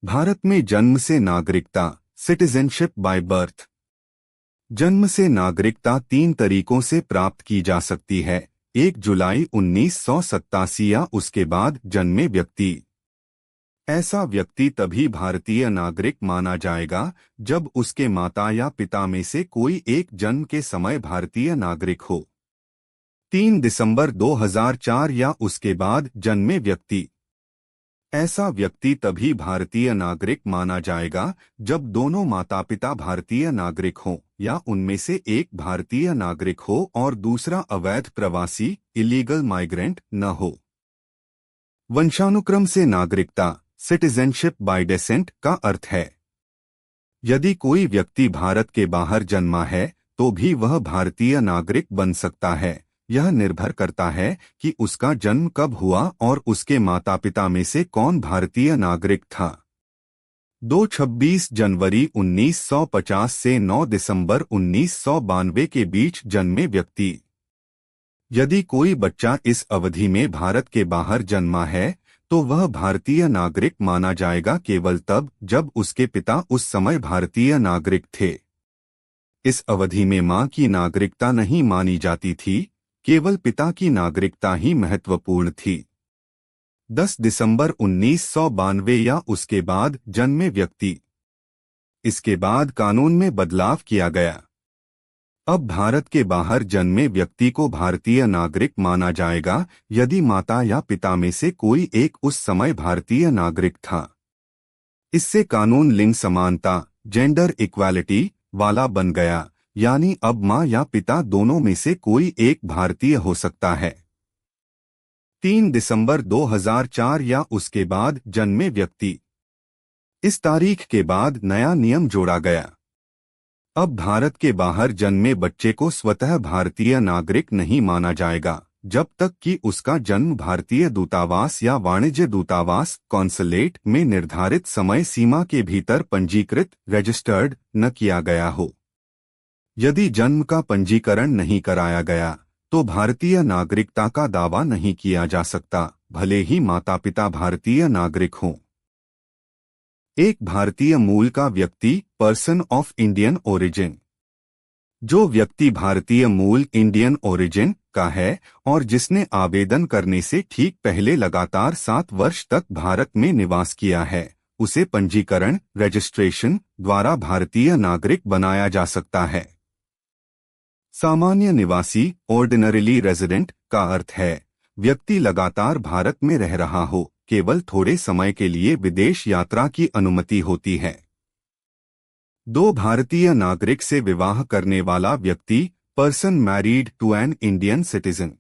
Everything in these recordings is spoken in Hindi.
भारत में जन्म से नागरिकता, सिटीजनशिप बाय बर्थ। जन्म से नागरिकता 3 तरीकों से प्राप्त की जा सकती है। 1 जुलाई 1987 या उसके बाद जन्मे व्यक्ति। ऐसा व्यक्ति तभी भारतीय नागरिक माना जाएगा जब उसके माता या पिता में से कोई एक जन्म के समय भारतीय नागरिक हो। 3 दिसंबर 2004 या उसके बाद जन्मे व्यक्ति। ऐसा व्यक्ति तभी भारतीय नागरिक माना जाएगा जब दोनों माता पिता भारतीय नागरिक हों या उनमें से एक भारतीय नागरिक हो और दूसरा अवैध प्रवासी इलीगल माइग्रेंट न हो। वंशानुक्रम से नागरिकता, सिटीजनशिप बाय डेसेंट का अर्थ है यदि कोई व्यक्ति भारत के बाहर जन्मा है तो भी वह भारतीय नागरिक बन सकता है। यह निर्भर करता है कि उसका जन्म कब हुआ और उसके माता पिता में से कौन भारतीय नागरिक था। 26 जनवरी 1950 से 9 दिसंबर 1992 के बीच जन्मे व्यक्ति। यदि कोई बच्चा इस अवधि में भारत के बाहर जन्मा है तो वह भारतीय नागरिक माना जाएगा केवल तब जब उसके पिता उस समय भारतीय नागरिक थे। इस अवधि में मां की नागरिकता नहीं मानी जाती थी, केवल पिता की नागरिकता ही महत्वपूर्ण थी। 10 दिसंबर 1992 या उसके बाद जन्मे व्यक्ति। इसके बाद कानून में बदलाव किया गया। अब भारत के बाहर जन्मे व्यक्ति को भारतीय नागरिक माना जाएगा यदि माता या पिता में से कोई एक उस समय भारतीय नागरिक था। इससे कानून लिंग समानता, जेंडर इक्वालिटी वाला बन गया, यानी अब मां या पिता दोनों में से कोई एक भारतीय हो सकता है। 3 दिसंबर 2004 या उसके बाद जन्मे व्यक्ति। इस तारीख के बाद नया नियम जोड़ा गया। अब भारत के बाहर जन्मे बच्चे को स्वतः भारतीय नागरिक नहीं माना जाएगा जब तक कि उसका जन्म भारतीय दूतावास या वाणिज्य दूतावास कॉन्सुलेट में निर्धारित समय सीमा के भीतर पंजीकृत रजिस्टर्ड न किया गया हो। यदि जन्म का पंजीकरण नहीं कराया गया तो भारतीय नागरिकता का दावा नहीं किया जा सकता, भले ही माता पिता भारतीय नागरिक हों। एक भारतीय मूल का व्यक्ति, पर्सन ऑफ इंडियन ओरिजिन। जो व्यक्ति भारतीय मूल इंडियन ओरिजिन का है और जिसने आवेदन करने से ठीक पहले लगातार 7 वर्ष तक भारत में निवास किया है, उसे पंजीकरण रजिस्ट्रेशन द्वारा भारतीय नागरिक बनाया जा सकता है। सामान्य निवासी, ऑर्डिनरीली रेजिडेंट का अर्थ है व्यक्ति लगातार भारत में रह रहा हो, केवल थोड़े समय के लिए विदेश यात्रा की अनुमति होती है। 2 भारतीय नागरिक से विवाह करने वाला व्यक्ति, person married to an Indian citizen.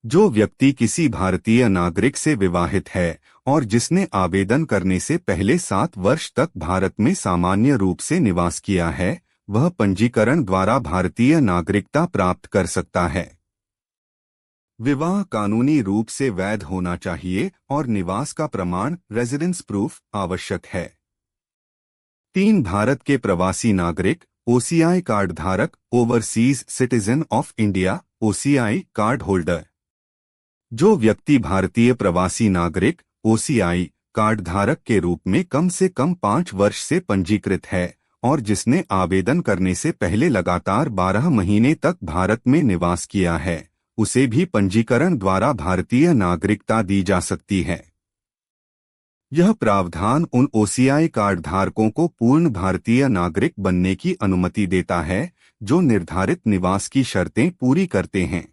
जो व्यक्ति किसी भारतीय नागरिक से विवाहित है और जिसने आवेदन करने से पहले 7 वर्ष तक भारत में सामान्य रूप से निवास किया है, वह पंजीकरण द्वारा भारतीय नागरिकता प्राप्त कर सकता है। विवाह कानूनी रूप से वैध होना चाहिए और निवास का प्रमाण रेजिडेंस प्रूफ आवश्यक है। 3 भारत के प्रवासी नागरिक, ओसीआई कार्ड धारक, overseas citizen of India, OCI card holder. जो व्यक्ति भारतीय प्रवासी नागरिक, ओसीआई कार्ड धारक के रूप में कम से कम 5 वर्ष से पंजीकृत है और जिसने आवेदन करने से पहले लगातार 12 महीने तक भारत में निवास किया है, उसे भी पंजीकरण द्वारा भारतीय नागरिकता दी जा सकती है। यह प्रावधान उन ओसीआई कार्ड धारकों को पूर्ण भारतीय नागरिक बनने की अनुमति देता है जो निर्धारित निवास की शर्तें पूरी करते हैं।